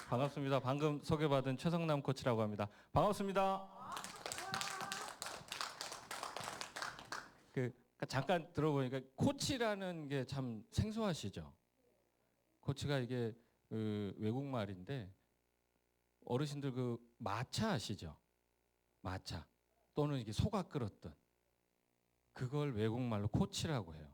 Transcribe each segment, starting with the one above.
반갑습니다. 방금 소개받은 최성남 코치라고 합니다. 반갑습니다. 잠깐 들어보니까 코치라는 게 참 생소하시죠? 코치가 이게 외국말인데 어르신들 마차 아시죠? 마차 또는 이게 소가 끓었던 그걸 외국말로 코치라고 해요.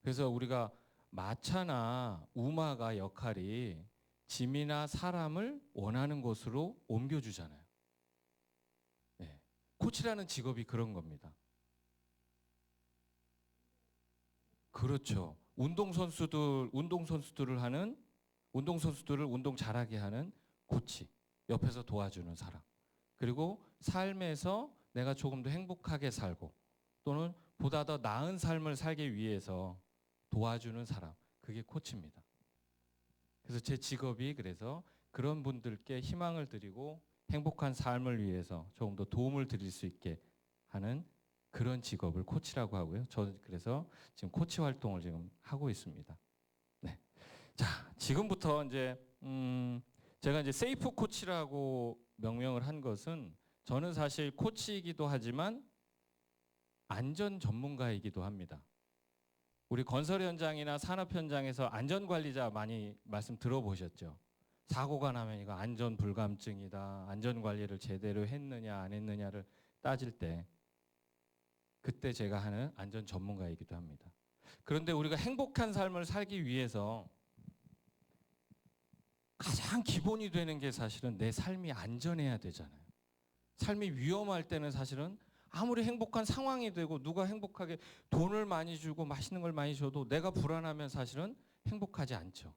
그래서 우리가 마차나 우마가 역할이 짐이나 사람을 원하는 곳으로 옮겨주잖아요. 네. 코치라는 직업이 그런 겁니다. 그렇죠. 운동선수들을 운동 잘하게 하는 코치, 옆에서 도와주는 사람. 그리고 삶에서 내가 조금 더 행복하게 살고 또는 보다 더 나은 삶을 살기 위해서 도와주는 사람. 그게 코치입니다. 그래서 제 직업이 그래서 그런 분들께 희망을 드리고 행복한 삶을 위해서 조금 더 도움을 드릴 수 있게 하는 그런 직업을 코치라고 하고요. 저는 그래서 지금 코치 활동을 지금 하고 있습니다. 네. 자, 지금부터 이제 제가 이제 세이프 코치라고 명명을 한 것은 저는 사실 코치이기도 하지만 안전 전문가이기도 합니다. 우리 건설 현장이나 산업 현장에서 안전 관리자 많이 말씀 들어보셨죠? 사고가 나면 이거 안전 불감증이다. 안전 관리를 제대로 했느냐 안 했느냐를 따질 때 그때 제가 하는 안전 전문가이기도 합니다. 그런데 우리가 행복한 삶을 살기 위해서 가장 기본이 되는 게 사실은 내 삶이 안전해야 되잖아요. 삶이 위험할 때는 사실은 아무리 행복한 상황이 되고 누가 행복하게 돈을 많이 주고 맛있는 걸 많이 줘도 내가 불안하면 사실은 행복하지 않죠.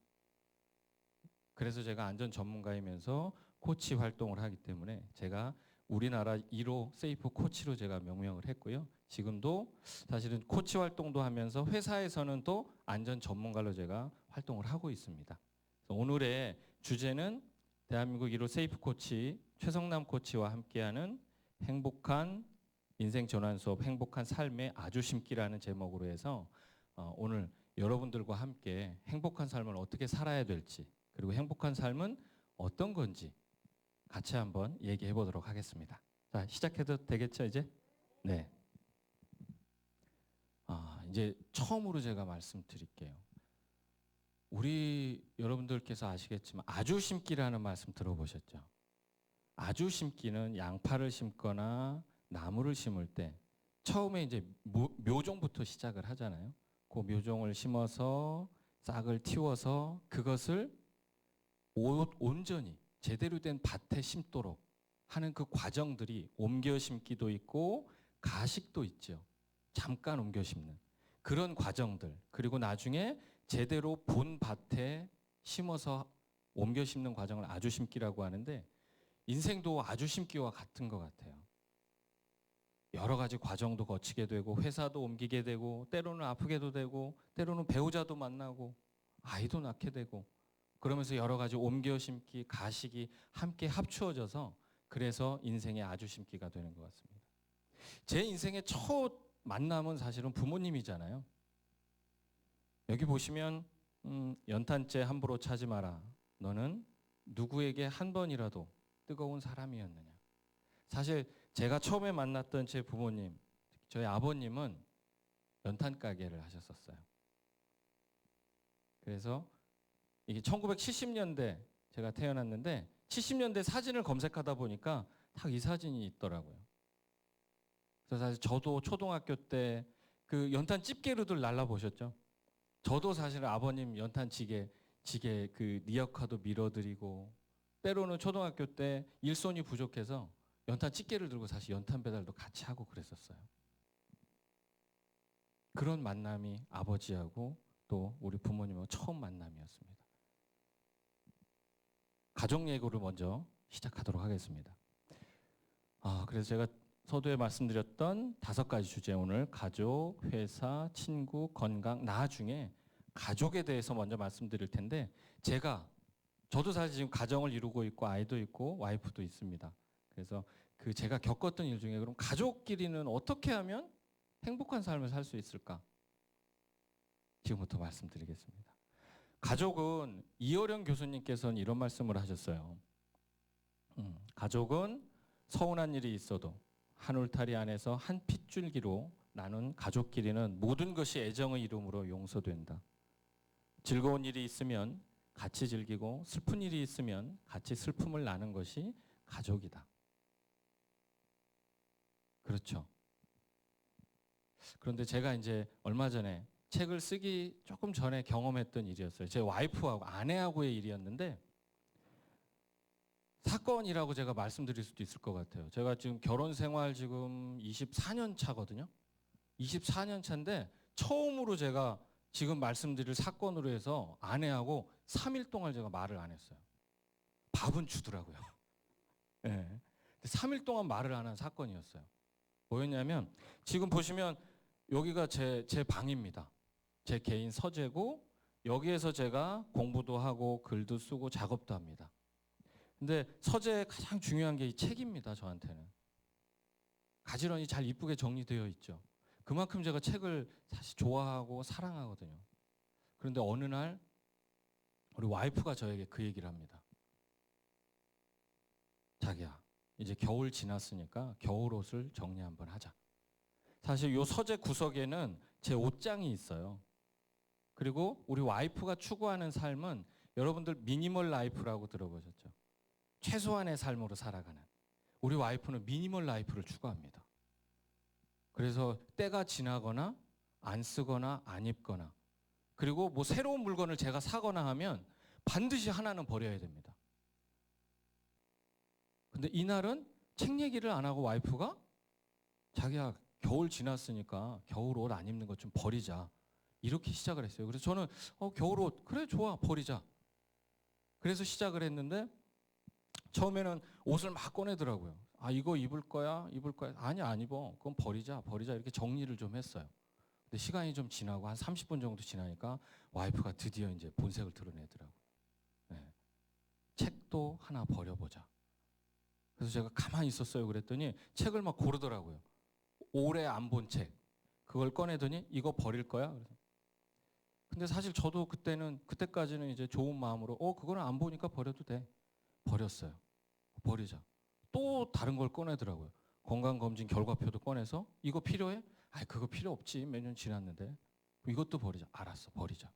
그래서 제가 안전 전문가이면서 코치 활동을 하기 때문에 제가 우리나라 1호 세이프 코치로 제가 명명을 했고요. 지금도 사실은 코치 활동도 하면서 회사에서는 또 안전 전문가로 제가 활동을 하고 있습니다. 오늘의 주제는 대한민국 1호 세이프 코치 최성남 코치와 함께하는 행복한 인생 전환 수업 행복한 삶의 아주 심기라는 제목으로 해서 오늘 여러분들과 함께 행복한 삶을 어떻게 살아야 될지 그리고 행복한 삶은 어떤 건지 같이 한번 얘기해 보도록 하겠습니다. 자, 시작해도 되겠죠, 이제? 네. 이제 처음으로 제가 말씀드릴게요. 우리 여러분들께서 아시겠지만 아주 심기라는 말씀 들어보셨죠? 아주 심기는 양파를 심거나 나무를 심을 때 처음에 이제 묘종부터 시작을 하잖아요. 그 묘종을 심어서 싹을 틔워서 그것을 온전히 제대로 된 밭에 심도록 하는 그 과정들이 옮겨 심기도 있고 가식도 있죠. 잠깐 옮겨 심는 그런 과정들 그리고 나중에 제대로 본 밭에 심어서 옮겨 심는 과정을 아주 심기라고 하는데 인생도 아주 심기와 같은 것 같아요. 여러 가지 과정도 거치게 되고 회사도 옮기게 되고 때로는 아프게도 되고 때로는 배우자도 만나고 아이도 낳게 되고 그러면서 여러 가지 옮겨 심기, 가식이 함께 합추어져서 그래서 인생의 아주 심기가 되는 것 같습니다. 제 인생의 첫 만남은 사실은 부모님이잖아요. 여기 보시면 연탄재 함부로 차지 마라. 너는 누구에게 한 번이라도 뜨거운 사람이었느냐. 사실 제가 처음에 만났던 제 부모님, 저희 아버님은 연탄 가게를 하셨었어요. 그래서 이게 1970년대 제가 태어났는데 70년대 사진을 검색하다 보니까 딱 이 사진이 있더라고요. 그래서 사실 저도 초등학교 때 그 연탄 집게루들 날라보셨죠? 저도 사실 아버님 연탄 지게 그 리어카도 밀어드리고 때로는 초등학교 때 일손이 부족해서 연탄 집게를 들고 사실 연탄 배달도 같이 하고 그랬었어요. 그런 만남이 아버지하고 또 우리 부모님하고 처음 만남이었습니다. 가족 예고를 먼저 시작하도록 하겠습니다. 그래서 제가 서두에 말씀드렸던 5가지 주제 오늘 가족, 회사, 친구, 건강, 나 중에 가족에 대해서 먼저 말씀드릴 텐데 저도 사실 지금 가정을 이루고 있고 아이도 있고 와이프도 있습니다. 그래서 그 제가 겪었던 일 중에 그럼 가족끼리는 어떻게 하면 행복한 삶을 살 수 있을까? 지금부터 말씀드리겠습니다. 가족은 이어령 교수님께서는 이런 말씀을 하셨어요. 가족은 서운한 일이 있어도 한 울타리 안에서 한 핏줄기로 나눈 가족끼리는 모든 것이 애정의 이름으로 용서된다. 즐거운 일이 있으면 같이 즐기고 슬픈 일이 있으면 같이 슬픔을 나눈 것이 가족이다. 그렇죠. 그런데 제가 이제 얼마 전에 책을 쓰기 조금 전에 경험했던 일이었어요. 제 와이프하고 아내하고의 일이었는데 사건이라고 제가 말씀드릴 수도 있을 것 같아요. 제가 지금 결혼 생활 지금 24년 차거든요. 24년 차인데 처음으로 제가 지금 말씀드릴 사건으로 해서 아내하고 3일 동안 제가 말을 안 했어요. 밥은 주더라고요. 네. 3일 동안 말을 안 한 사건이었어요. 뭐였냐면 지금 보시면 여기가 제 방입니다. 제 개인 서재고 여기에서 제가 공부도 하고 글도 쓰고 작업도 합니다. 근데 서재에 가장 중요한 게 이 책입니다. 저한테는. 가지런히 잘 이쁘게 정리되어 있죠. 그만큼 제가 책을 사실 좋아하고 사랑하거든요. 그런데 어느 날 우리 와이프가 저에게 그 얘기를 합니다. 자기야, 이제 겨울 지났으니까 겨울 옷을 정리 한번 하자. 사실 이 서재 구석에는 제 옷장이 있어요. 그리고 우리 와이프가 추구하는 삶은 여러분들 미니멀 라이프라고 들어보셨죠? 최소한의 삶으로 살아가는. 우리 와이프는 미니멀 라이프를 추구합니다. 그래서 때가 지나거나 안 쓰거나 안 입거나 그리고 뭐 새로운 물건을 제가 사거나 하면 반드시 하나는 버려야 됩니다. 근데 이날은 책 얘기를 안 하고 와이프가 자기야 겨울 지났으니까 겨울 옷 안 입는 것 좀 버리자. 이렇게 시작을 했어요. 그래서 저는 겨울 옷 그래 좋아 버리자. 그래서 시작을 했는데 처음에는 옷을 막 꺼내더라고요. 아 이거 입을 거야? 입을 거야? 아니 안 입어. 그건 버리자. 이렇게 정리를 좀 했어요. 근데 시간이 좀 지나고 한 30분 정도 지나니까 와이프가 드디어 이제 본색을 드러내더라고요. 네. 책도 하나 버려보자. 그래서 제가 가만히 있었어요. 그랬더니 책을 막 고르더라고요. 오래 안 본 책. 그걸 꺼내더니 이거 버릴 거야? 근데 사실 저도 그때까지는 이제 좋은 마음으로 그거는 안 보니까 버려도 돼. 버렸어요. 버리자. 또 다른 걸 꺼내더라고요. 건강검진 결과표도 꺼내서 이거 필요해? 아이 그거 필요 없지. 몇 년 지났는데. 이것도 버리자. 알았어. 버리자.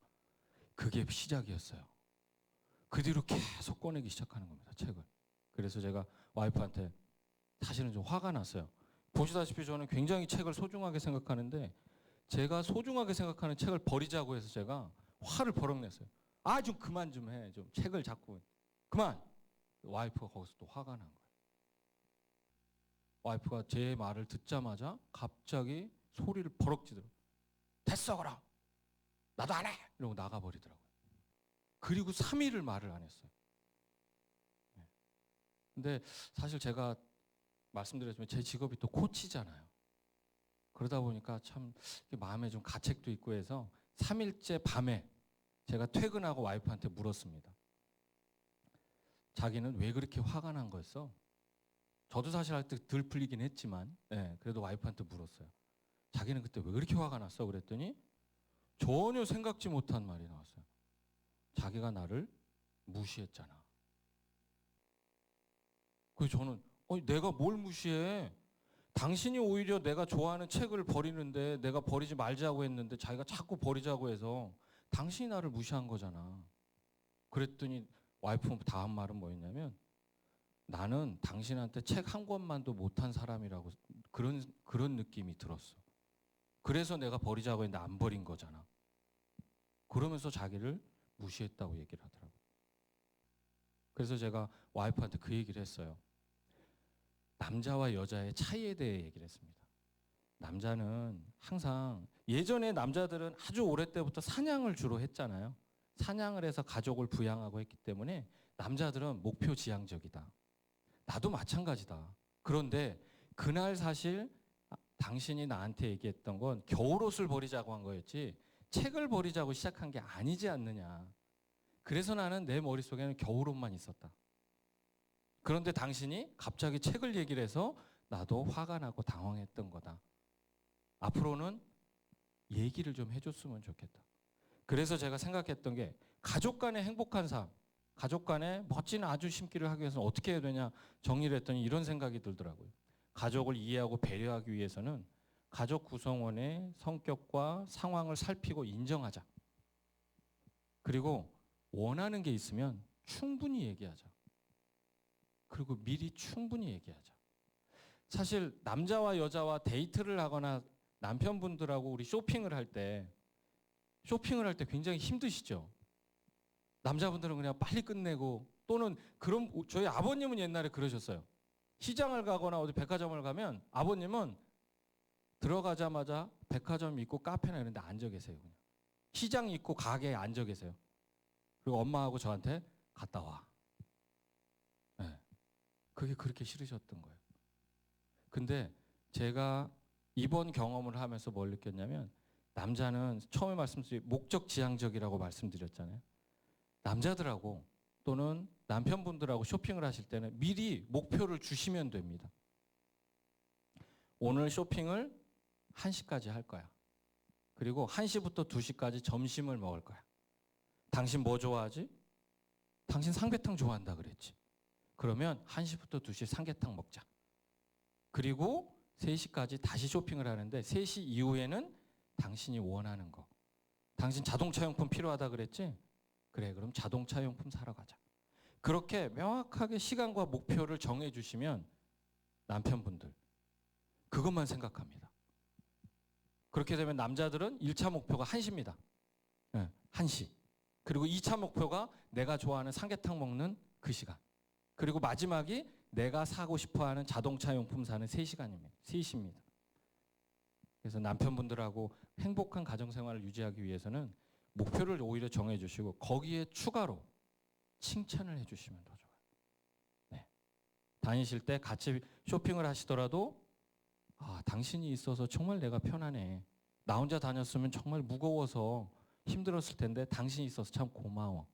그게 시작이었어요. 그 뒤로 계속 꺼내기 시작하는 겁니다. 책을. 그래서 제가 와이프한테 사실은 좀 화가 났어요. 보시다시피 저는 굉장히 책을 소중하게 생각하는데 제가 소중하게 생각하는 책을 버리자고 해서 제가 화를 버럭 냈어요. 아, 좀 그만 좀 해. 좀 책을 자꾸. 그만! 와이프가 거기서 또 화가 난 거예요. 와이프가 제 말을 듣자마자 갑자기 소리를 버럭 지르더라고요. 됐어 그럼. 나도 안 해. 이러고 나가버리더라고요. 그리고 3일을 말을 안 했어요. 근데 사실 제가 말씀드렸지만 제 직업이 또 코치잖아요. 그러다 보니까 참 마음에 좀 가책도 있고 해서 3일째 밤에 제가 퇴근하고 와이프한테 물었습니다. 자기는 왜 그렇게 화가 난 거였어? 저도 사실 할 때 덜 풀리긴 했지만 그래도 와이프한테 물었어요. 자기는 그때 왜 그렇게 화가 났어? 그랬더니 전혀 생각지 못한 말이 나왔어요. 자기가 나를 무시했잖아. 그래서 저는 내가 뭘 무시해? 당신이 오히려 내가 좋아하는 책을 버리는데 내가 버리지 말자고 했는데 자기가 자꾸 버리자고 해서 당신이 나를 무시한 거잖아. 그랬더니 와이프 다음 말은 뭐였냐면 나는 당신한테 책 한 권만도 못한 사람이라고 그런 느낌이 들었어. 그래서 내가 버리자고 했는데 안 버린 거잖아. 그러면서 자기를 무시했다고 얘기를 하더라고요. 그래서 제가 와이프한테 그 얘기를 했어요. 남자와 여자의 차이에 대해 얘기를 했습니다. 남자는 항상 예전에 남자들은 아주 오래 때부터 사냥을 주로 했잖아요. 사냥을 해서 가족을 부양하고 했기 때문에 남자들은 목표 지향적이다. 나도 마찬가지다. 그런데 그날 사실 당신이 나한테 얘기했던 건 겨울옷을 버리자고 한 거였지 책을 버리자고 시작한 게 아니지 않느냐. 그래서 나는 내 머릿속에는 겨울옷만 있었다. 그런데 당신이 갑자기 책을 얘기를 해서 나도 화가 나고 당황했던 거다. 앞으로는 얘기를 좀 해줬으면 좋겠다. 그래서 제가 생각했던 게 가족 간의 행복한 삶, 가족 간의 멋진 아주 심기를 하기 위해서는 어떻게 해야 되냐 정리를 했더니 이런 생각이 들더라고요. 가족을 이해하고 배려하기 위해서는 가족 구성원의 성격과 상황을 살피고 인정하자. 그리고 원하는 게 있으면 충분히 얘기하자. 그리고 미리 충분히 얘기하자. 사실 남자와 여자와 데이트를 하거나 남편분들하고 우리 쇼핑을 할 때 굉장히 힘드시죠. 남자분들은 그냥 빨리 끝내고 또는 그런 저희 아버님은 옛날에 그러셨어요. 시장을 가거나 어디 백화점을 가면 아버님은 들어가자마자 백화점 있고 카페나 이런 데 앉아 계세요. 그냥. 시장 있고 가게에 앉아 계세요. 그리고 엄마하고 저한테 갔다 와. 네. 그게 그렇게 싫으셨던 거예요. 근데 제가 이번 경험을 하면서 뭘 느꼈냐면 남자는 처음에 말씀드린 목적지향적이라고 말씀드렸잖아요. 남자들하고 또는 남편분들하고 쇼핑을 하실 때는 미리 목표를 주시면 됩니다. 오늘 쇼핑을 1시까지 할 거야. 그리고 1시부터 2시까지 점심을 먹을 거야. 당신 뭐 좋아하지? 당신 삼계탕 좋아한다 그랬지. 그러면 1시부터 2시 삼계탕 먹자. 그리고 3시까지 다시 쇼핑을 하는데 3시 이후에는 당신이 원하는 거. 당신 자동차용품 필요하다 그랬지? 그래, 그럼 자동차용품 사러 가자. 그렇게 명확하게 시간과 목표를 정해주시면 남편분들 그것만 생각합니다. 그렇게 되면 남자들은 1차 목표가 1시입니다. 네, 1시. 그리고 2차 목표가 내가 좋아하는 삼계탕 먹는 그 시간. 그리고 마지막이 내가 사고 싶어하는 자동차용품 사는 3시간입니다. 3시입니다. 그래서 남편분들하고 행복한 가정생활을 유지하기 위해서는 목표를 오히려 정해주시고 거기에 추가로 칭찬을 해주시면 더 좋아요. 네. 다니실 때 같이 쇼핑을 하시더라도 당신이 있어서 정말 내가 편하네. 나 혼자 다녔으면 정말 무거워서 힘들었을 텐데 당신이 있어서 참 고마워.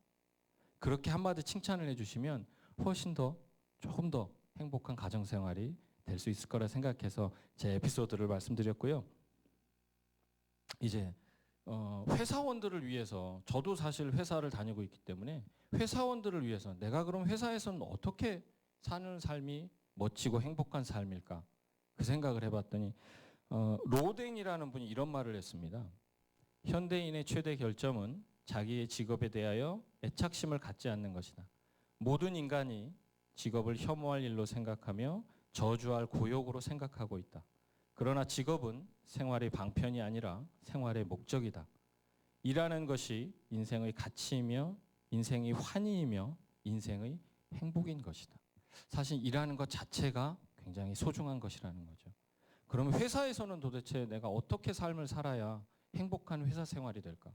그렇게 한마디 칭찬을 해주시면 훨씬 더 조금 더 행복한 가정생활이 될 수 있을 거라 생각해서 제 에피소드를 말씀드렸고요. 이제 회사원들을 위해서 저도 사실 회사를 다니고 있기 때문에 회사원들을 위해서 내가 그럼 회사에서는 어떻게 사는 삶이 멋지고 행복한 삶일까 그 생각을 해봤더니 로댕이라는 분이 이런 말을 했습니다. 현대인의 최대 결점은 자기의 직업에 대하여 애착심을 갖지 않는 것이다. 모든 인간이 직업을 혐오할 일로 생각하며 저주할 고역으로 생각하고 있다. 그러나 직업은 생활의 방편이 아니라 생활의 목적이다. 일하는 것이 인생의 가치이며 인생의 환희이며 인생의 행복인 것이다. 사실 일하는 것 자체가 굉장히 소중한 것이라는 거죠. 그러면 회사에서는 도대체 내가 어떻게 삶을 살아야 행복한 회사 생활이 될까?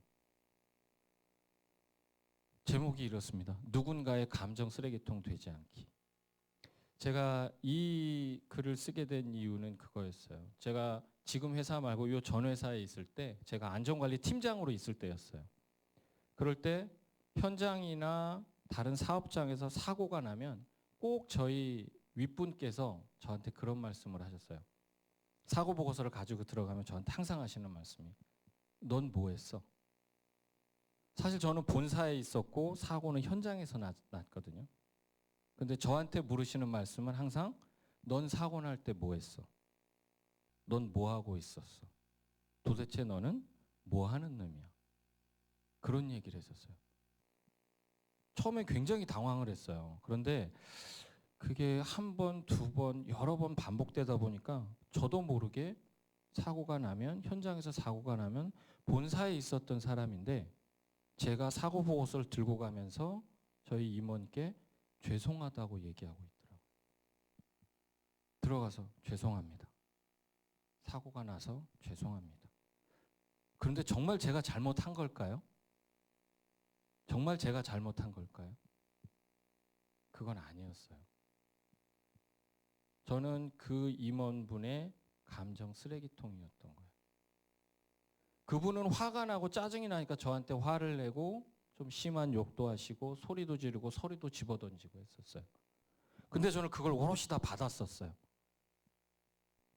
제목이 이렇습니다. 누군가의 감정 쓰레기통 되지 않기. 제가 이 글을 쓰게 된 이유는 그거였어요. 제가 지금 회사 말고 이 전 회사에 있을 때 제가 안전관리 팀장으로 있을 때였어요. 그럴 때 현장이나 다른 사업장에서 사고가 나면 꼭 저희 윗분께서 저한테 그런 말씀을 하셨어요. 사고 보고서를 가지고 들어가면 저한테 항상 하시는 말씀이 넌 뭐 했어? 사실 저는 본사에 있었고 사고는 현장에서 났거든요. 근데 저한테 물으시는 말씀은 항상 넌 사고 날 때 뭐 했어? 넌 뭐 하고 있었어? 도대체 너는 뭐 하는 놈이야? 그런 얘기를 했었어요. 처음에 굉장히 당황을 했어요. 그런데 그게 한 번, 두 번, 여러 번 반복되다 보니까 저도 모르게 사고가 나면 현장에서 사고가 나면 본사에 있었던 사람인데 제가 사고 보고서를 들고 가면서 저희 임원께 죄송하다고 얘기하고 있더라고요. 들어가서 죄송합니다. 사고가 나서 죄송합니다. 그런데 정말 제가 잘못한 걸까요? 정말 제가 잘못한 걸까요? 그건 아니었어요. 저는 그 임원분의 감정 쓰레기통이었던 거예요. 그분은 화가 나고 짜증이 나니까 저한테 화를 내고 좀 심한 욕도 하시고 소리도 지르고 소리도 집어던지고 했었어요. 근데 저는 그걸 오롯이 다 받았었어요.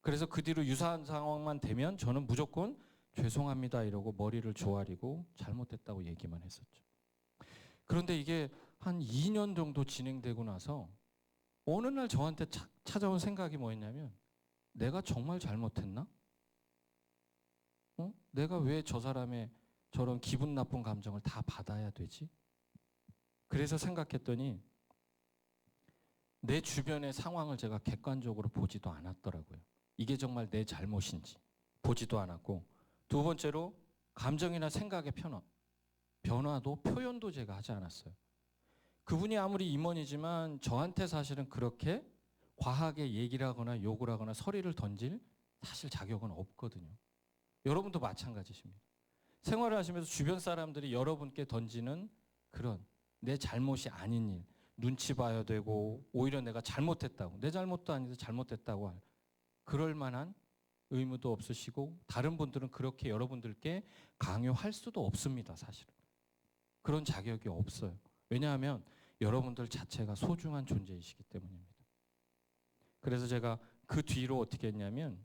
그래서 그 뒤로 유사한 상황만 되면 저는 무조건 죄송합니다 이러고 머리를 조아리고 잘못했다고 얘기만 했었죠. 그런데 이게 한 2년 정도 진행되고 나서 어느 날 저한테 찾아온 생각이 뭐였냐면 내가 정말 잘못했나? 내가 왜 저 사람의 저런 기분 나쁜 감정을 다 받아야 되지? 그래서 생각했더니 내 주변의 상황을 제가 객관적으로 보지도 않았더라고요. 이게 정말 내 잘못인지 보지도 않았고, 두 번째로 감정이나 생각의 변화도 표현도 제가 하지 않았어요. 그분이 아무리 임원이지만 저한테 사실은 그렇게 과하게 얘기를 하거나 욕을 하거나 서리를 던질 사실 자격은 없거든요. 여러분도 마찬가지십니다. 생활을 하시면서 주변 사람들이 여러분께 던지는 그런 내 잘못이 아닌 일, 눈치 봐야 되고 오히려 내가 잘못했다고, 내 잘못도 아닌데 잘못했다고 할 그럴 만한 의무도 없으시고, 다른 분들은 그렇게 여러분들께 강요할 수도 없습니다. 사실은 그런 자격이 없어요. 왜냐하면 여러분들 자체가 소중한 존재이시기 때문입니다. 그래서 제가 그 뒤로 어떻게 했냐면,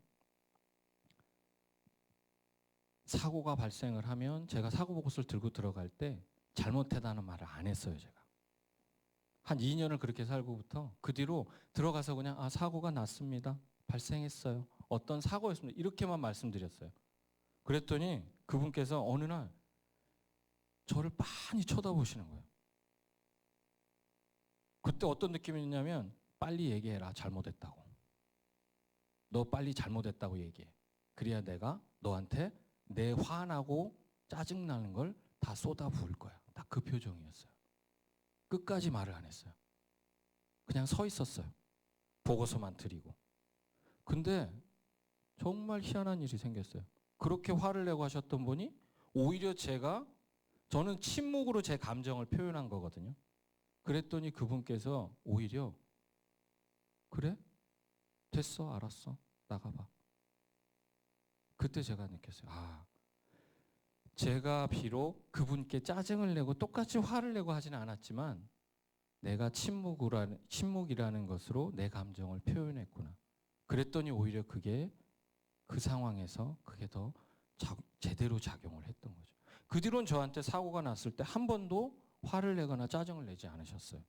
사고가 발생을 하면 제가 사고보고서를 들고 들어갈 때 잘못했다는 말을 안 했어요. 제가 한 2년을 그렇게 살고부터 그 뒤로 들어가서 그냥 사고가 났습니다, 발생했어요, 어떤 사고였습니다, 이렇게만 말씀드렸어요. 그랬더니 그분께서 어느 날 저를 빤히 쳐다보시는 거예요. 그때 어떤 느낌이었냐면 빨리 얘기해라, 잘못했다고. 너 빨리 잘못했다고 얘기해. 그래야 내가 너한테 내 화나고 짜증나는 걸 다 쏟아 부을 거야. 딱 그 표정이었어요. 끝까지 말을 안 했어요. 그냥 서 있었어요. 보고서만 드리고. 근데 정말 희한한 일이 생겼어요. 그렇게 화를 내고 하셨던 분이 오히려 저는 침묵으로 제 감정을 표현한 거거든요. 그랬더니 그분께서 오히려 그래? 됐어, 알았어, 나가봐. 그때 제가 느꼈어요. 제가 비록 그분께 짜증을 내고 똑같이 화를 내고 하지는 않았지만 내가 침묵이라는 것으로 내 감정을 표현했구나. 그랬더니 오히려 그게 그 상황에서 그게 더 제대로 작용을 했던 거죠. 그 뒤로는 저한테 사고가 났을 때 한 번도 화를 내거나 짜증을 내지 않으셨어요.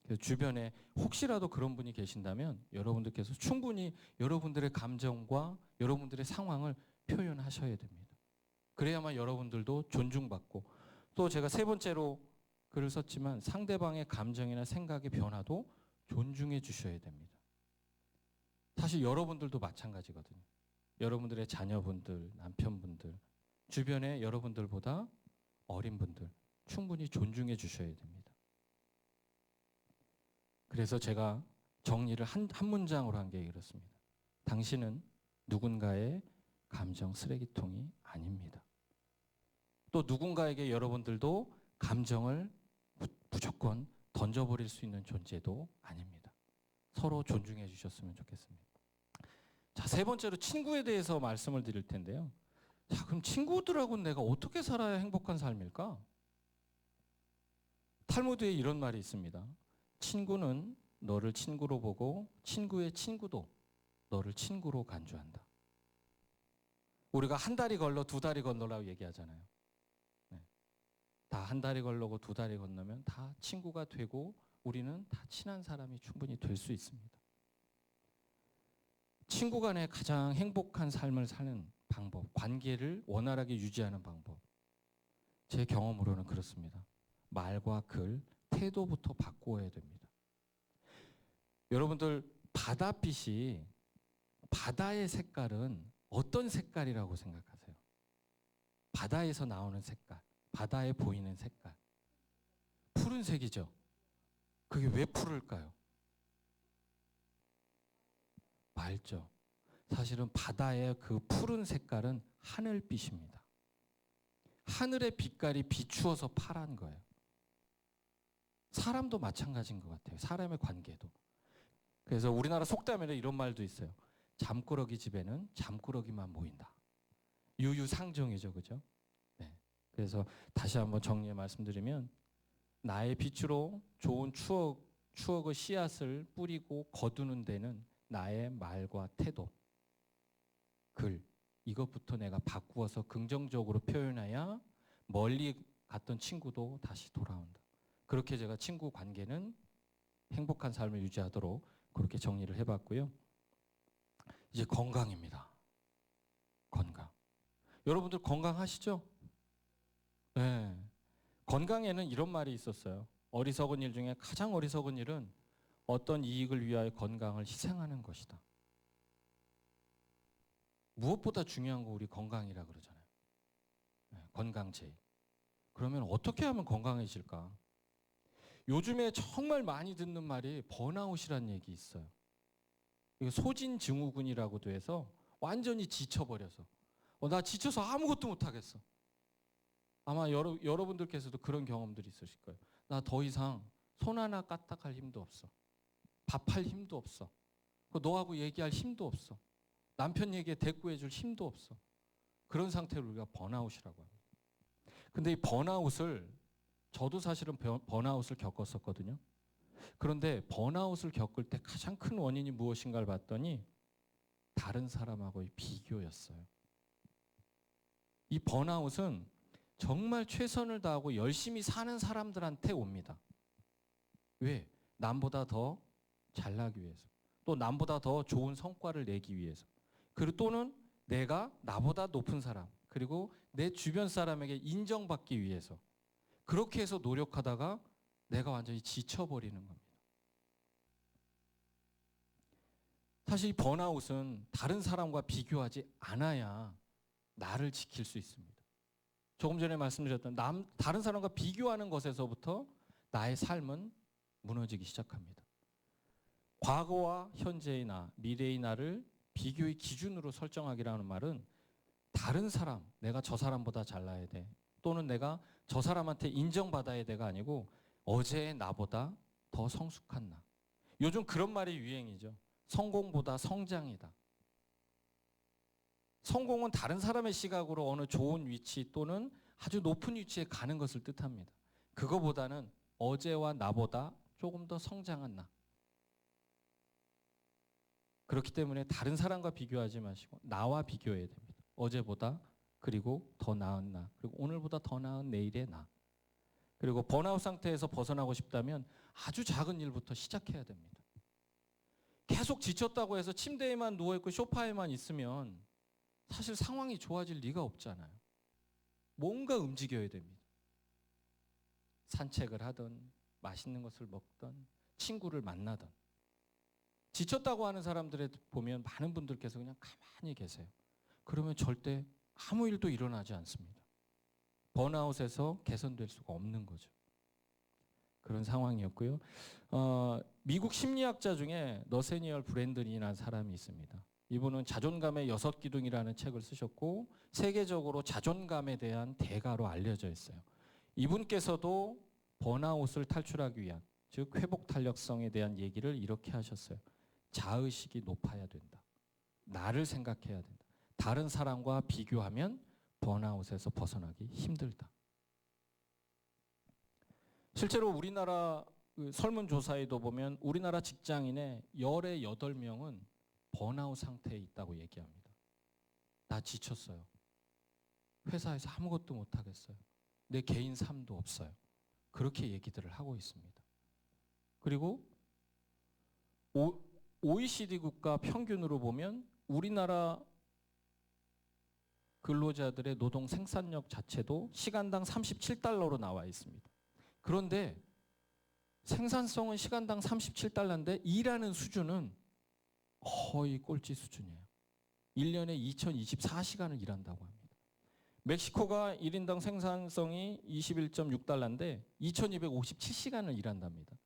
그래서 주변에 혹시라도 그런 분이 계신다면 여러분들께서 충분히 여러분들의 감정과 여러분들의 상황을 표현하셔야 됩니다. 그래야만 여러분들도 존중받고, 또 제가 세 번째로 글을 썼지만 상대방의 감정이나 생각의 변화도 존중해 주셔야 됩니다. 사실 여러분들도 마찬가지거든요. 여러분들의 자녀분들, 남편분들, 주변에 여러분들보다 어린 분들 충분히 존중해 주셔야 됩니다. 그래서 제가 정리를 한 문장으로 한 게 이렇습니다. 당신은 누군가의 감정 쓰레기통이 아닙니다. 또 누군가에게 여러분들도 감정을 무조건 던져버릴 수 있는 존재도 아닙니다. 서로 존중해 주셨으면 좋겠습니다. 자, 세 번째로 친구에 대해서 말씀을 드릴 텐데요. 자, 그럼 친구들하고는 내가 어떻게 살아야 행복한 삶일까? 탈무드에 이런 말이 있습니다. 친구는 너를 친구로 보고 친구의 친구도 너를 친구로 간주한다. 우리가 한 다리 걸러 두 다리 건너라고 얘기하잖아요. 다 한 다리 걸러고 두 다리 건너면 다 친구가 되고 우리는 다 친한 사람이 충분히 될 수 있습니다. 친구 간에 가장 행복한 삶을 사는 방법, 관계를 원활하게 유지하는 방법, 제 경험으로는 그렇습니다. 말과 글, 태도부터 바꾸어야 됩니다. 여러분들, 바다의 색깔은 어떤 색깔이라고 생각하세요? 바다에서 나오는 색깔, 바다에 보이는 색깔, 푸른색이죠. 그게 왜 푸를까요? 맑죠. 사실은 바다의 그 푸른 색깔은 하늘빛입니다. 하늘의 빛깔이 비추어서 파란 거예요. 사람도 마찬가지인 것 같아요. 사람의 관계도. 그래서 우리나라 속담에는 이런 말도 있어요. 잠꾸러기 집에는 잠꾸러기만 모인다. 유유상종이죠, 그죠? 네. 그래서 다시 한번 정리해 말씀드리면, 나의 빛으로 좋은 추억의 씨앗을 뿌리고 거두는 데는 나의 말과 태도, 글, 이것부터 내가 바꾸어서 긍정적으로 표현해야 멀리 봤던 친구도 다시 돌아온다. 그렇게 제가 친구 관계는 행복한 삶을 유지하도록 그렇게 정리를 해봤고요. 이제 건강입니다. 건강. 여러분들 건강하시죠? 네. 건강에는 이런 말이 있었어요. 어리석은 일 중에 가장 어리석은 일은 어떤 이익을 위하여 건강을 희생하는 것이다. 무엇보다 중요한 거 우리 건강이라 그러잖아요. 네, 건강제일. 그러면 어떻게 하면 건강해질까? 요즘에 정말 많이 듣는 말이 번아웃이라는 얘기 있어요. 이거 소진증후군이라고도 해서 완전히 지쳐버려서 나 지쳐서 아무것도 못하겠어. 아마 여러분들께서도 그런 경험들이 있으실 거예요. 나 더 이상 손 하나 까딱할 힘도 없어. 밥할 힘도 없어. 너하고 얘기할 힘도 없어. 남편 얘기에 대꾸해줄 힘도 없어. 그런 상태를 우리가 번아웃이라고 합니다. 근데 이 번아웃을 저도 사실은 번아웃을 겪었었거든요. 그런데 번아웃을 겪을 때 가장 큰 원인이 무엇인가를 봤더니 다른 사람하고의 비교였어요. 이 번아웃은 정말 최선을 다하고 열심히 사는 사람들한테 옵니다. 왜? 남보다 더 잘나기 위해서. 또 남보다 더 좋은 성과를 내기 위해서. 그리고 또는 내가 나보다 높은 사람, 그리고 내 주변 사람에게 인정받기 위해서. 그렇게 해서 노력하다가 내가 완전히 지쳐버리는 겁니다. 사실 이 번아웃은 다른 사람과 비교하지 않아야 나를 지킬 수 있습니다. 조금 전에 말씀드렸던 다른 사람과 비교하는 것에서부터 나의 삶은 무너지기 시작합니다. 과거와 현재의 나, 미래의 나를 비교의 기준으로 설정하기라는 말은 다른 사람, 내가 저 사람보다 잘나야 돼. 또는 내가 저 사람한테 인정받아야 돼가 아니고 어제의 나보다 더 성숙한 나. 요즘 그런 말이 유행이죠. 성공보다 성장이다. 성공은 다른 사람의 시각으로 어느 좋은 위치 또는 아주 높은 위치에 가는 것을 뜻합니다. 그거보다는 어제와 나보다 조금 더 성장한 나. 그렇기 때문에 다른 사람과 비교하지 마시고 나와 비교해야 됩니다. 어제보다, 그리고 더 나은 나, 그리고 오늘보다 더 나은 내일의 나. 그리고 번아웃 상태에서 벗어나고 싶다면 아주 작은 일부터 시작해야 됩니다. 계속 지쳤다고 해서 침대에만 누워있고 소파에만 있으면 사실 상황이 좋아질 리가 없잖아요. 뭔가 움직여야 됩니다. 산책을 하든 맛있는 것을 먹든 친구를 만나든. 지쳤다고 하는 사람들에 보면 많은 분들께서 그냥 가만히 계세요. 그러면 절대 아무 일도 일어나지 않습니다. 번아웃에서 개선될 수가 없는 거죠. 그런 상황이었고요. 미국 심리학자 중에 너세니얼 브랜든이라는 사람이 있습니다. 이분은 자존감의 6기둥이라는 책을 쓰셨고 세계적으로 자존감에 대한 대가로 알려져 있어요. 이분께서도 번아웃을 탈출하기 위한, 즉 회복 탄력성에 대한 얘기를 이렇게 하셨어요. 자의식이 높아야 된다. 나를 생각해야 된다. 다른 사람과 비교하면 번아웃에서 벗어나기 힘들다. 실제로 우리나라 설문조사에도 보면 우리나라 직장인의 10의 8명은 번아웃 상태에 있다고 얘기합니다. 나 지쳤어요. 회사에서 아무것도 못하겠어요. 내 개인 삶도 없어요. 그렇게 얘기들을 하고 있습니다. 그리고 OECD 국가 평균으로 보면 우리나라 근로자들의 노동 생산력 자체도 시간당 37달러로 나와 있습니다. 그런데 생산성은 시간당 37달러인데 일하는 수준은 거의 꼴찌 수준이에요. 1년에 2024시간을 일한다고 합니다. 멕시코가 1인당 생산성이 21.6달러인데 2257시간을 일한답니다.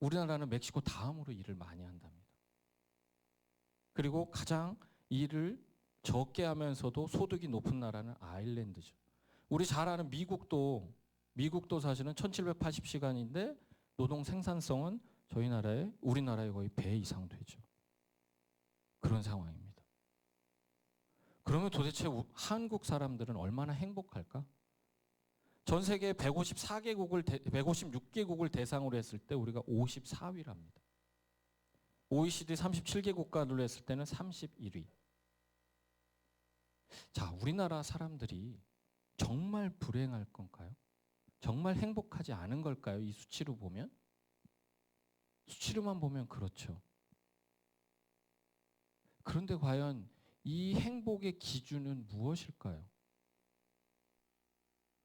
우리나라는 멕시코 다음으로 일을 많이 한답니다. 그리고 가장 일을 적게 하면서도 소득이 높은 나라는 아일랜드죠. 우리 잘 아는 미국도 사실은 1780시간인데 노동 생산성은 우리나라의 거의 배 이상 되죠. 그런 상황입니다. 그러면 도대체 한국 사람들은 얼마나 행복할까? 전 세계 156개국을 대상으로 했을 때 우리가 54위랍니다. OECD 37개 국가들로 했을 때는 31위. 자, 우리나라 사람들이 정말 불행할 건가요? 정말 행복하지 않은 걸까요? 이 수치로 보면? 수치로만 보면 그렇죠. 그런데 과연 이 행복의 기준은 무엇일까요?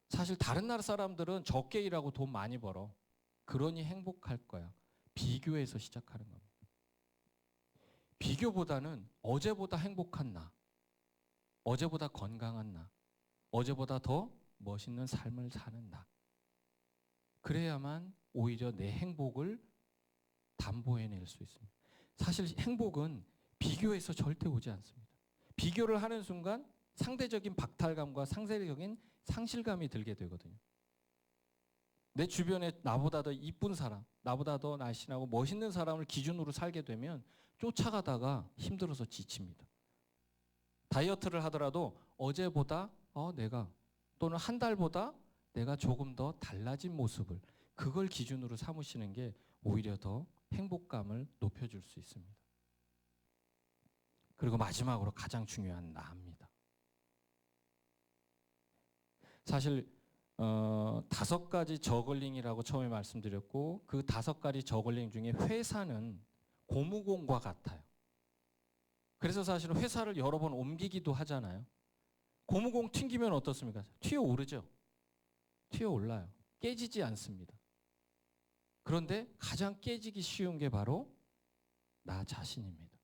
사실 다른 나라 사람들은 적게 일하고 돈 많이 벌어. 그러니 행복할 거야. 비교에서 시작하는 겁니다. 비교보다는 어제보다 행복한 나, 어제보다 건강한 나, 어제보다 더 멋있는 삶을 사는 나. 그래야만 오히려 내 행복을 담보해낼 수 있습니다. 사실 행복은 비교에서 절대 오지 않습니다. 비교를 하는 순간 상대적인 박탈감과 상대적인 상실감이 들게 되거든요. 내 주변에 나보다 더 이쁜 사람, 나보다 더 날씬하고 멋있는 사람을 기준으로 살게 되면 쫓아가다가 힘들어서 지칩니다. 다이어트를 하더라도 어제보다 내가 또는 한 달보다 내가 조금 더 달라진 모습을 그걸 기준으로 삼으시는 게 오히려 더 행복감을 높여줄 수 있습니다. 그리고 마지막으로 가장 중요한 나입니다. 사실 5가지 저글링이라고 처음에 말씀드렸고 그 5가지 저글링 중에 회사는 고무공과 같아요. 그래서 사실은 회사를 여러 번 옮기기도 하잖아요. 고무공 튕기면 어떻습니까? 튀어오르죠. 튀어올라요. 깨지지 않습니다. 그런데 가장 깨지기 쉬운 게 바로 나 자신입니다.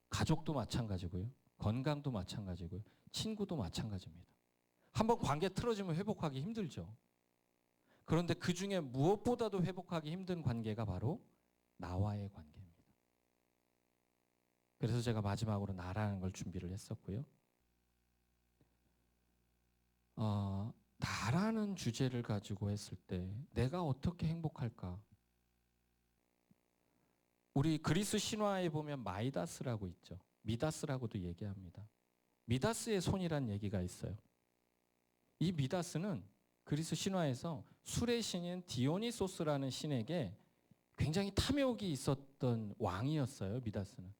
가족도 마찬가지고요. 건강도 마찬가지고요. 친구도 마찬가지입니다. 한번 관계 틀어지면 회복하기 힘들죠. 그런데 그 중에 무엇보다도 회복하기 힘든 관계가 바로 나와의 관계입니다. 그래서 제가 마지막으로 나라는 걸 준비를 했었고요. 나라는 주제를 가지고 했을 때 내가 어떻게 행복할까? 우리 그리스 신화에 보면 마이다스라고 있죠. 미다스라고도 얘기합니다. 미다스의 손이란 얘기가 있어요. 이 미다스는 그리스 신화에서 술의 신인 디오니소스라는 신에게 굉장히 탐욕이 있었던 왕이었어요. 미다스는.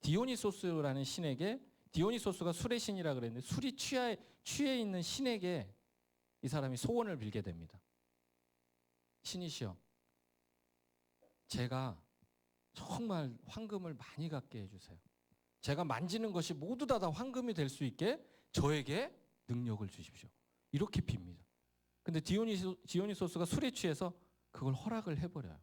디오니소스라는 신에게 디오니소스가 술의 신이라 그랬는데 술이 취해 있는 신에게 이 사람이 소원을 빌게 됩니다. 신이시여, 제가 정말 황금을 많이 갖게 해주세요. 제가 만지는 것이 모두 다 황금이 될 수 있게 저에게 능력을 주십시오. 이렇게 빕니다. 근데 디오니소스가 술에 취해서 그걸 허락을 해버려요.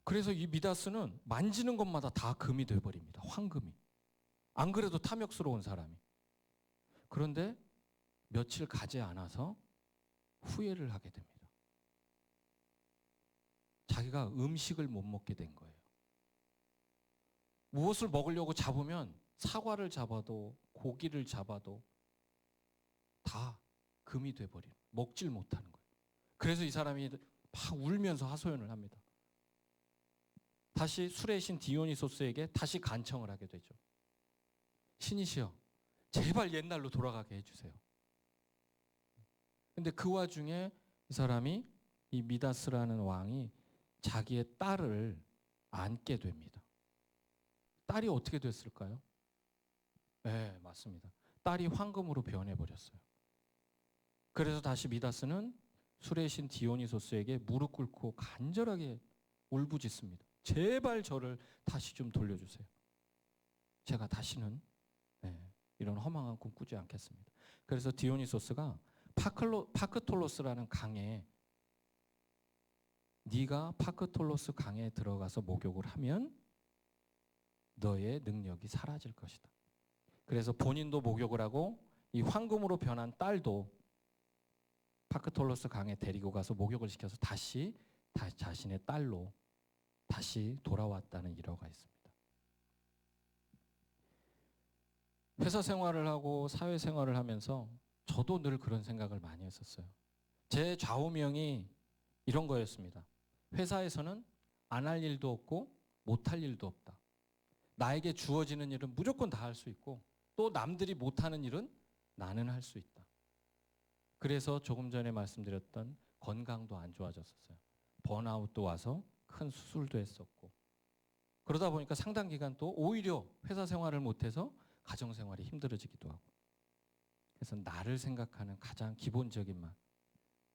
그래서 이 미다스는 만지는 것마다 다 금이 돼버립니다. 황금이. 안 그래도 탐욕스러운 사람이. 그런데 며칠 가지 않아서 후회를 하게 됩니다. 자기가 음식을 못 먹게 된 거예요. 무엇을 먹으려고 잡으면 사과를 잡아도 고기를 잡아도 다 금이 돼버린, 먹질 못하는 거예요. 그래서 이 사람이 막 울면서 하소연을 합니다. 다시 술의 신 디오니소스에게 다시 간청을 하게 되죠. 신이시여, 제발 옛날로 돌아가게 해주세요. 근데 그 와중에 이 사람이, 이 미다스라는 왕이 자기의 딸을 안게 됩니다. 딸이 어떻게 됐을까요? 네, 맞습니다. 딸이 황금으로 변해버렸어요. 그래서 다시 미다스는 술의 신 디오니소스에게 무릎 꿇고 간절하게 울부짖습니다. 제발 저를 다시 좀 돌려주세요. 제가 다시는 이런 허망한 꿈 꾸지 않겠습니다. 그래서 디오니소스가 파크톨로스라는 강에, 네가 파크톨로스 강에 들어가서 목욕을 하면 너의 능력이 사라질 것이다. 그래서 본인도 목욕을 하고 이 황금으로 변한 딸도 파크톨로스 강에 데리고 가서 목욕을 시켜서 다시 자신의 딸로 다시 돌아왔다는 일화가 있습니다. 회사 생활을 하고 사회 생활을 하면서 저도 늘 그런 생각을 많이 했었어요. 제 좌우명이 이런 거였습니다. 회사에서는 안 할 일도 없고 못 할 일도 없다. 나에게 주어지는 일은 무조건 다 할 수 있고 또 남들이 못하는 일은 나는 할 수 있다. 그래서 조금 전에 말씀드렸던 건강도 안 좋아졌었어요. 번아웃도 와서 큰 수술도 했었고 그러다 보니까 상당 기간 또 오히려 회사 생활을 못해서 가정 생활이 힘들어지기도 하고 그래서 나를 생각하는 가장 기본적인 말,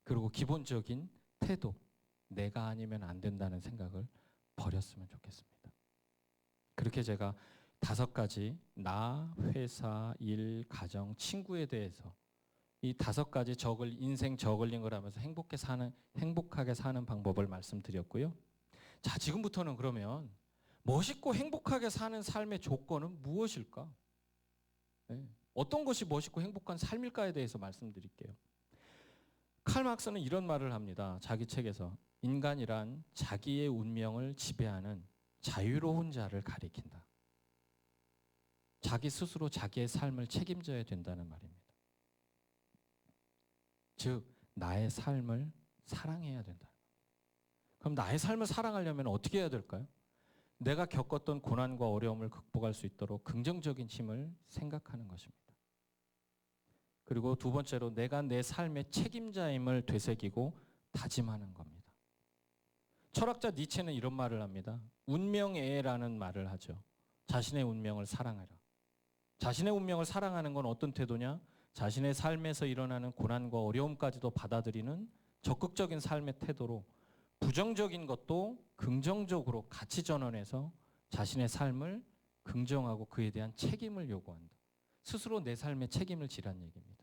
그리고 기본적인 태도, 내가 아니면 안 된다는 생각을 버렸으면 좋겠습니다. 그렇게 제가 5가지, 나, 회사, 일, 가정, 친구에 대해서 이 5가지 인생 저글링을 하면서 행복하게 사는 방법을 말씀드렸고요. 자, 지금부터는 그러면 멋있고 행복하게 사는 삶의 조건은 무엇일까? 네. 어떤 것이 멋있고 행복한 삶일까에 대해서 말씀드릴게요. 칼 막스는 이런 말을 합니다. 자기 책에서 인간이란 자기의 운명을 지배하는 자유로운 자를 가리킨다. 자기 스스로 자기의 삶을 책임져야 된다는 말입니다. 즉 나의 삶을 사랑해야 된다. 그럼 나의 삶을 사랑하려면 어떻게 해야 될까요? 내가 겪었던 고난과 어려움을 극복할 수 있도록 긍정적인 힘을 생각하는 것입니다. 그리고 2번째로 내가 내 삶의 책임자임을 되새기고 다짐하는 겁니다. 철학자 니체는 이런 말을 합니다. 운명애라는 말을 하죠. 자신의 운명을 사랑하라. 자신의 운명을 사랑하는 건 어떤 태도냐? 자신의 삶에서 일어나는 고난과 어려움까지도 받아들이는 적극적인 삶의 태도로 부정적인 것도 긍정적으로 같이 전환해서 자신의 삶을 긍정하고 그에 대한 책임을 요구한다. 스스로 내 삶에 책임을 지란 얘기입니다.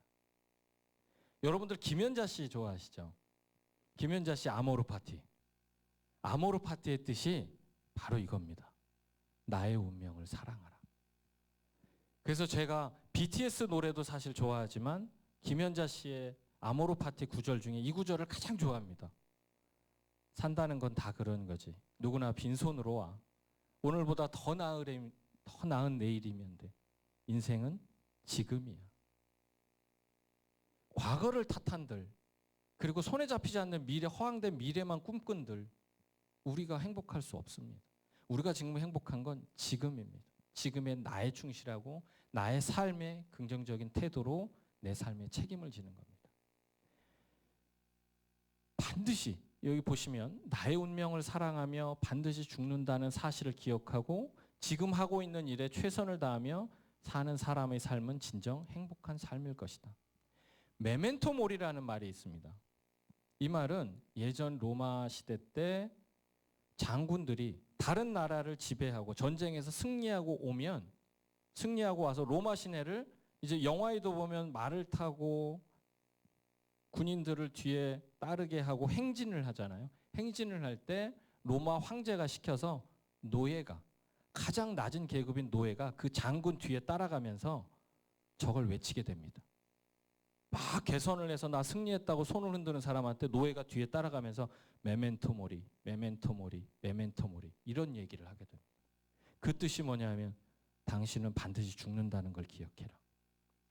여러분들 김연자 씨 좋아하시죠? 김연자 씨 아모르 파티. 아모르 파티의 뜻이 바로 이겁니다. 나의 운명을 사랑하라. 그래서 제가 BTS 노래도 사실 좋아하지만 김연자 씨의 아모르 파티 구절 중에 이 구절을 가장 좋아합니다. 산다는 건 다 그런 거지. 누구나 빈손으로 와. 오늘보다 더 나은 내일이면 돼. 인생은 지금이야. 과거를 탓한들, 그리고 손에 잡히지 않는 미래, 허황된 미래만 꿈꾼들, 우리가 행복할 수 없습니다. 우리가 지금 행복한 건 지금입니다. 지금의 나에 충실하고 나의 삶의 긍정적인 태도로 내 삶에 책임을 지는 겁니다. 반드시 여기 보시면 나의 운명을 사랑하며 반드시 죽는다는 사실을 기억하고 지금 하고 있는 일에 최선을 다하며 사는 사람의 삶은 진정 행복한 삶일 것이다. 메멘토 모리라는 말이 있습니다. 이 말은 예전 로마 시대 때 장군들이 다른 나라를 지배하고 전쟁에서 승리하고 와서 로마 시내를 이제 영화에도 보면 말을 타고 군인들을 뒤에 따르게 하고 행진을 하잖아요. 행진을 할 때 로마 황제가 시켜서 노예가, 가장 낮은 계급인 노예가 그 장군 뒤에 따라가면서 저걸 외치게 됩니다. 막 개선을 해서 나 승리했다고 손을 흔드는 사람한테 노예가 뒤에 따라가면서 메멘토 모리, 메멘토 모리, 메멘토 모리 이런 얘기를 하게 됩니다. 그 뜻이 뭐냐면 당신은 반드시 죽는다는 걸 기억해라.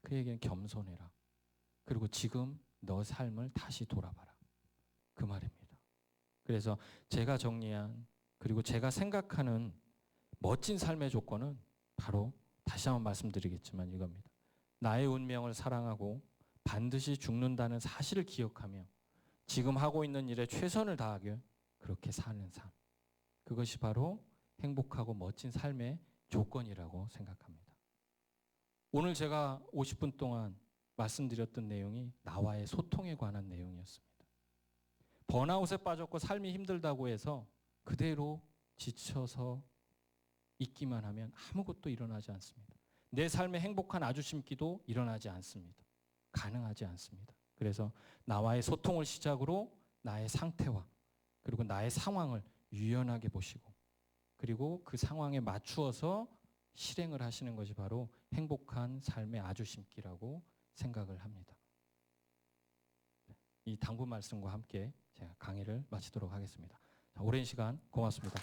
그 얘기는 겸손해라. 그리고 지금 너 삶을 다시 돌아봐라. 그 말입니다. 그래서 제가 정리한 그리고 제가 생각하는 멋진 삶의 조건은 바로 다시 한번 말씀드리겠지만 이겁니다. 나의 운명을 사랑하고 반드시 죽는다는 사실을 기억하며 지금 하고 있는 일에 최선을 다하게 그렇게 사는 삶. 그것이 바로 행복하고 멋진 삶의 조건이라고 생각합니다. 오늘 제가 50분 동안 말씀드렸던 내용이 나와의 소통에 관한 내용이었습니다. 번아웃에 빠졌고 삶이 힘들다고 해서 그대로 지쳐서 있기만 하면 아무것도 일어나지 않습니다. 내 삶의 행복한 아주심기도 일어나지 않습니다. 가능하지 않습니다. 그래서 나와의 소통을 시작으로 나의 상태와 그리고 나의 상황을 유연하게 보시고 그리고 그 상황에 맞추어서 실행을 하시는 것이 바로 행복한 삶의 아주심기라고 생각을 합니다. 이 당부 말씀과 함께 제가 강의를 마치도록 하겠습니다. 오랜 시간 고맙습니다.